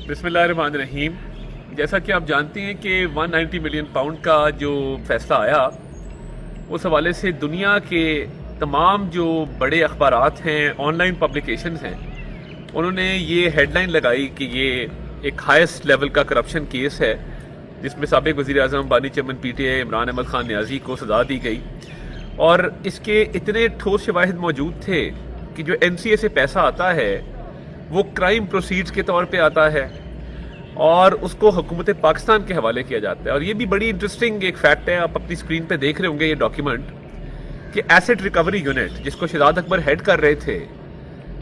बिस्मिल्लाहिर्रहमानिर्रहीम। जैसा कि आप जानते हैं कि 190 मिलियन पाउंड का जो फैसला आया, उस हवाले से दुनिया के तमाम जो बड़े अखबारात हैं, ऑनलाइन पब्लिकेशंस हैं, उन्होंने ये हेडलाइन लगाई कि ये एक हाईएस्ट लेवल का करप्शन केस है जिसमें साबिक वज़ीर आज़म बानी चमन पीटीआई इमरान अहमद खान न्याजी को सज़ा दी गई। और इसके इतने ठोस शवाहिद मौजूद थे कि जो NCA से पैसा आता है वो क्राइम प्रोसीड्स के तौर पे आता है और उसको हुकूमत पाकिस्तान के हवाले किया जाता है। और ये भी बड़ी इंटरेस्टिंग एक फैक्ट है, आप अपनी स्क्रीन पे देख रहे होंगे ये डॉक्यूमेंट, कि एसेट रिकवरी यूनिट जिसको शहजाद अकबर हेड कर रहे थे,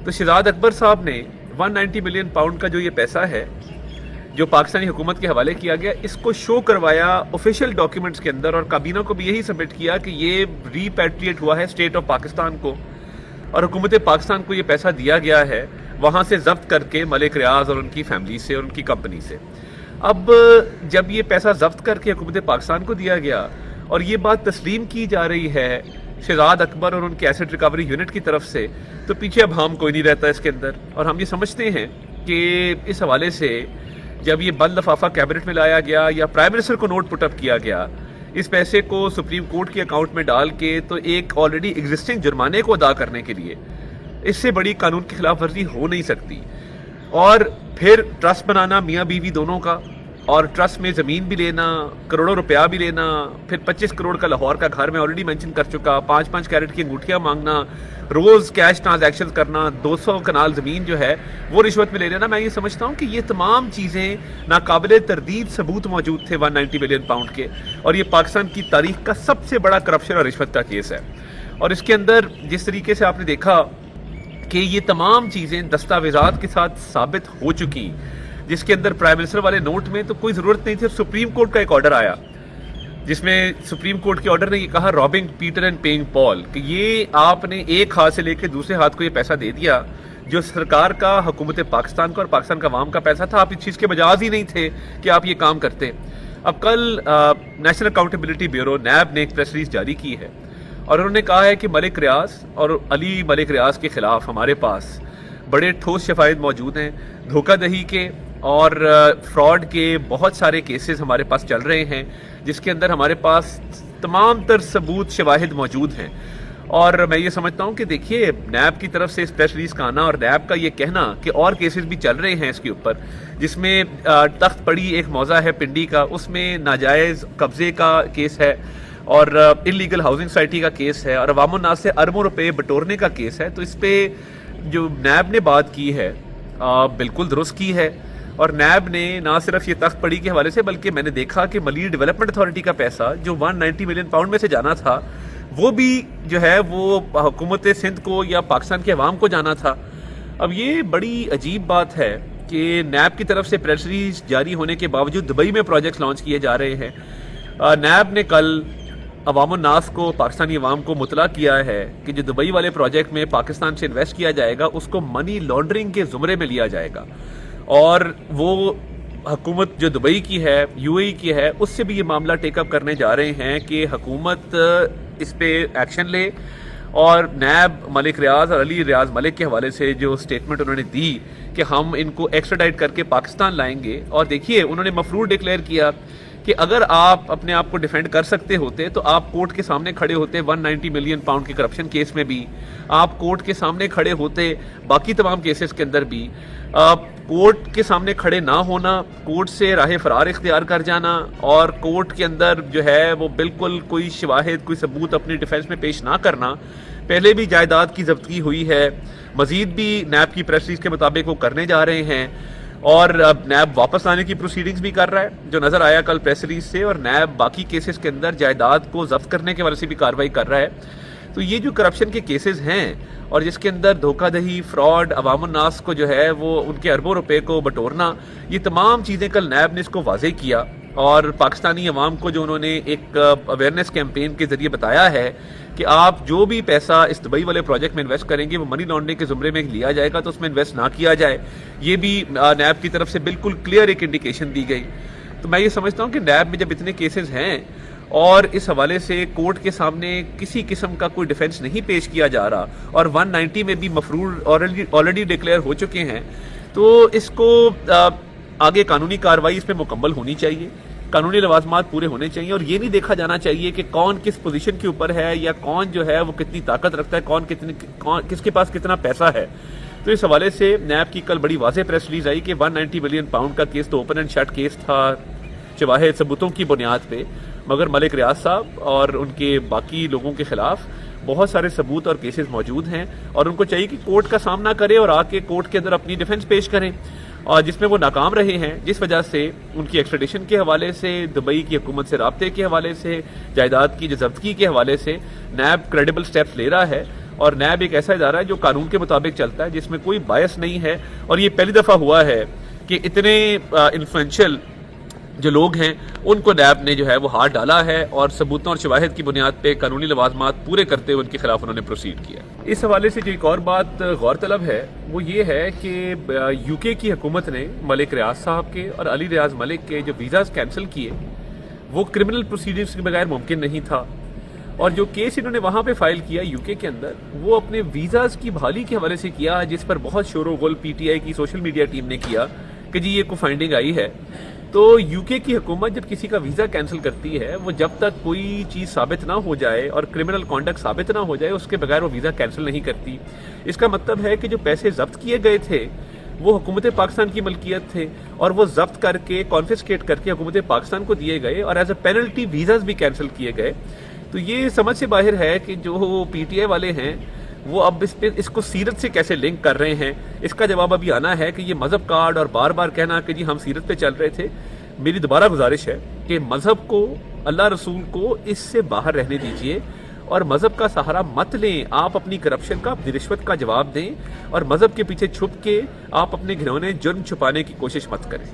तो शहजाद अकबर साहब ने 190 मिलियन पाउंड का जो ये पैसा है जो पाकिस्तानी हुकूमत के हवाले किया गया, इसको शो करवाया ऑफिशियल डॉक्यूमेंट्स के अंदर, और काबीना को भी यही सबमिट किया कि ये रीपैट्रिएट हुआ है स्टेट ऑफ पाकिस्तान को और हुकूमत पाकिस्तान को ये पैसा दिया गया है वहाँ से जब्त करके मलिक रियाज और उनकी फैमिली से और उनकी कंपनी से। अब जब ये पैसा जब्त करके हुकूमत पाकिस्तान को दिया गया और ये बात तस्लीम की जा रही है शहजाद अकबर और उनके एसेट रिकवरी यूनिट की तरफ से, तो पीछे अब हम कोई नहीं रहता इसके अंदर। और हम ये समझते हैं कि इस हवाले से जब ये बंद लफाफा कैबिनेट में लाया गया या प्राइम मिनिस्टर को नोट पुटअप किया गया, इस पैसे को सुप्रीम कोर्ट के अकाउंट में डाल के, तो एक ऑलरेडी एग्जिस्टिंग जुर्माने को अदा करने के लिए इससे बड़ी कानून की खिलाफ वर्जी हो नहीं सकती। और फिर ट्रस्ट बनाना मियाँ बीवी दोनों का, और ट्रस्ट में ज़मीन भी लेना, करोड़ों रुपया भी लेना, फिर 25 करोड़ का लाहौर का घर मैं ऑलरेडी मेंशन कर चुका, 5-5 कैरेट की अंगूठियाँ मांगना, रोज़ कैश ट्रांजैक्शन करना, 200 कनाल ज़मीन जो है वो रिश्वत में ले लेना। मैं ये समझता हूँ कि ये तमाम चीज़ें नाकाबिले तरदीद सबूत मौजूद थे 190 मिलियन पाउंड के, और ये पाकिस्तान की तारीख का सबसे बड़ा करप्शन और रिश्वत का केस है। और इसके अंदर जिस तरीके से आपने देखा कि ये तमाम चीज़ें दस्तावेज़ात के साथ साबित हो चुकी, जिसके अंदर प्राइम मिनिस्टर वाले नोट में तो कोई ज़रूरत नहीं थी। सुप्रीम कोर्ट का एक ऑर्डर आया जिसमें सुप्रीम कोर्ट के ऑर्डर ने ये कहा, robbing Peter and paying Paul, कि ये आपने एक हाथ से लेकर दूसरे हाथ को ये पैसा दे दिया जो सरकार का, हुकूमत पाकिस्तान का और पाकिस्तान का अवाम का पैसा था। आप इस चीज़ के मजाज ही नहीं थे कि आप ये काम करते। अब कल नेशनल अकाउंटेबिलिटी ब्यूरो NAB ने एक प्रेस रिलीज जारी की है और उन्होंने कहा है कि मलिक रियाज और अली मलिक रियाज के खिलाफ हमारे पास बड़े ठोस शवाहिद मौजूद हैं। धोखाधड़ी के और फ्रॉड के बहुत सारे केसेस हमारे पास चल रहे हैं जिसके अंदर हमारे पास तमाम तर सबूत शवाहिद मौजूद हैं। और मैं ये समझता हूँ कि देखिए, NAB की तरफ से इस प्रेस रिलीज का आना और NAB का ये कहना कि और केसेस भी चल रहे हैं इसके ऊपर, जिसमें तख्त पड़ी एक मौजा है पिंडी का, उसमें नाजायज़ कब्जे का केस है और इलीगल हाउसिंग सोसाइटी का केस है और अवाम उन्नास से अरबों रुपए बटोरने का केस है। तो इस पर जो NAB ने बात की है बिल्कुल दुरुस्त की है। और NAB ने ना सिर्फ ये तख्त पड़ी के हवाले से, बल्कि मैंने देखा कि मलिक डेवलपमेंट अथॉरिटी का पैसा जो 190 मिलियन पाउंड में से जाना था, वो भी जो है वो हुकूमत सिंध को या पाकिस्तान के अवाम को जाना था। अब ये बड़ी अजीब बात है कि NAB की तरफ से प्रेस रिलीज जारी होने के बावजूद दुबई में प्रोजेक्ट्स लॉन्च किए जा रहे हैं। NAB ने कल अवाम नास को, पाकिस्तानी अवाम को मुतला किया है कि जो दुबई वाले प्रोजेक्ट में पाकिस्तान से इन्वेस्ट किया जाएगा उसको मनी लॉन्ड्रिंग के ज़ुमरे में लिया जाएगा, और वो हुकूमत जो दुबई की है, UAE की है, उससे भी ये मामला टेकअप करने जा रहे हैं कि हुकूमत इस पे एक्शन ले। और NAB मलिक रियाज और अली रियाज मलिक के हवाले से जो स्टेटमेंट उन्होंने दी कि हम इनको एक्स्ट्राडाइट करके पाकिस्तान लाएंगे, और देखिए उन्होंने मफरूर डिक्लेयर किया कि अगर आप अपने आप को डिफेंड कर सकते होते तो आप कोर्ट के सामने खड़े होते 190 मिलियन पाउंड के करप्शन केस में भी, आप कोर्ट के सामने खड़े होते बाकी तमाम केसेस के अंदर भी। कोर्ट के सामने खड़े ना होना, कोर्ट से राह फरार इख्तियार कर जाना और कोर्ट के अंदर जो है वो बिल्कुल कोई शवाहिद, कोई सबूत अपनी डिफेंस में पेश ना करना, पहले भी जायदाद की जब्ती हुई है, मजीद भी NAB की प्रेस रिलीज के मुताबिक वो करने जा रहे हैं। और अब NAB वापस लाने की प्रोसीडिंग्स भी कर रहा है जो नज़र आया कल प्रेस रिलीज से, और NAB बाकी केसेस के अंदर जायदाद को जब्त करने के वजह से भी कार्रवाई कर रहा है। तो ये जो करप्शन के केसेस हैं और जिसके अंदर धोखाधड़ी, फ्रॉड, अवाम नास को जो है वो उनके अरबों रुपए को बटोरना, ये तमाम चीज़ें कल NAB ने इसको वाज़े किया। और पाकिस्तानी अवाम को जो उन्होंने एक अवेयरनेस कैंपेन के ज़रिए बताया है कि आप जो भी पैसा इस दुबई वाले प्रोजेक्ट में इन्वेस्ट करेंगे वो मनी लॉन्ड्रिंग के ज़ुमरे में लिया जाएगा, तो उसमें इन्वेस्ट ना किया जाए। ये भी NAB की तरफ से बिल्कुल क्लियर एक इंडिकेशन दी गई। तो मैं ये समझता हूँ कि NAB में जब इतने केसेस हैं और इस हवाले से कोर्ट के सामने किसी किस्म का कोई डिफेंस नहीं पेश किया जा रहा और 190 में भी मफरूर ऑलरेडी डिक्लेयर हो चुके हैं, तो इसको آگے قانونی کارروائی اس پہ مکمل ہونی چاہیے، قانونی لوازمات پورے ہونے چاہیے، اور یہ نہیں دیکھا جانا چاہیے کہ کون کس پوزیشن کے اوپر ہے یا کون جو ہے وہ کتنی طاقت رکھتا ہے، کس کے پاس کتنا پیسہ ہے۔ تو اس حوالے سے نیب کی کل بڑی واضح پریس ریلیز آئی کہ 190 ملین پاؤنڈ کا کیس تو اوپن اینڈ شٹ کیس تھا شواہد ثبوتوں کی بنیاد پہ، مگر ملک ریاض صاحب اور ان کے باقی لوگوں کے خلاف بہت سارے ثبوت اور کیسز موجود ہیں، اور ان کو چاہیے کہ کورٹ کا سامنا کرے اور آ کے کورٹ کے اندر اپنی ڈیفنس پیش کریں، اور جس میں وہ ناکام رہے ہیں، جس وجہ سے ان کی ایکسٹریڈیشن کے حوالے سے، دبئی کی حکومت سے رابطے کے حوالے سے، جائیداد کی ضبطگی کے حوالے سے نیب کریڈیبل سٹیپس لے رہا ہے، اور نیب ایک ایسا ادارہ ہے جو قانون کے مطابق چلتا ہے، جس میں کوئی بائس نہیں ہے، اور یہ پہلی دفعہ ہوا ہے کہ اتنے انفلوئنشل جو لوگ ہیں ان کو نیب نے جو ہے وہ ہاتھ ڈالا ہے، اور ثبوتوں اور شواہد کی بنیاد پہ قانونی لوازمات پورے کرتے ہوئے ان کے خلاف انہوں نے پروسیڈ کیا۔ اس حوالے سے جو ایک اور بات غور طلب ہے وہ یہ ہے کہ یو کے کی حکومت نے ملک ریاض صاحب کے اور علی ریاض ملک کے جو ویزاز کینسل کیے وہ کرمنل پروسیڈنگز کے بغیر ممکن نہیں تھا، اور جو کیس انہوں نے وہاں پہ فائل کیا یو کے اندر وہ اپنے ویزاز کی بحالی کے حوالے سے کیا، جس پر بہت شور و غل پی ٹی آئی کی سوشل میڈیا ٹیم نے کیا کہ جی یہ کوئی فائنڈنگ آئی ہے۔ تو یو کے کی حکومت جب کسی کا ویزا کینسل کرتی ہے وہ جب تک کوئی چیز ثابت نہ ہو جائے اور کرمنل کانڈکٹ ثابت نہ ہو جائے اس کے بغیر وہ ویزا کینسل نہیں کرتی۔ اس کا مطلب ہے کہ جو پیسے ضبط کیے گئے تھے وہ حکومت پاکستان کی ملکیت تھے، اور وہ ضبط کر کے کانفسکیٹ کر کے حکومت پاکستان کو دیے گئے، اور ایز اے پینلٹی ویزاز بھی کینسل کیے گئے۔ تو یہ سمجھ سے باہر ہے کہ جو پی ٹی آئی والے ہیں وہ اب اس کو سیرت سے کیسے لنک کر رہے ہیں۔ اس کا جواب ابھی آنا ہے کہ یہ مذہب کارڈ اور بار بار کہنا کہ جی ہم سیرت پہ چل رہے تھے۔ میری دوبارہ گزارش ہے کہ مذہب کو، اللہ رسول کو اس سے باہر رہنے دیجئے، اور مذہب کا سہارا مت لیں۔ آپ اپنی کرپشن کا، اپنی رشوت کا جواب دیں، اور مذہب کے پیچھے چھپ کے آپ اپنے گھنونے جرم چھپانے کی کوشش مت کریں۔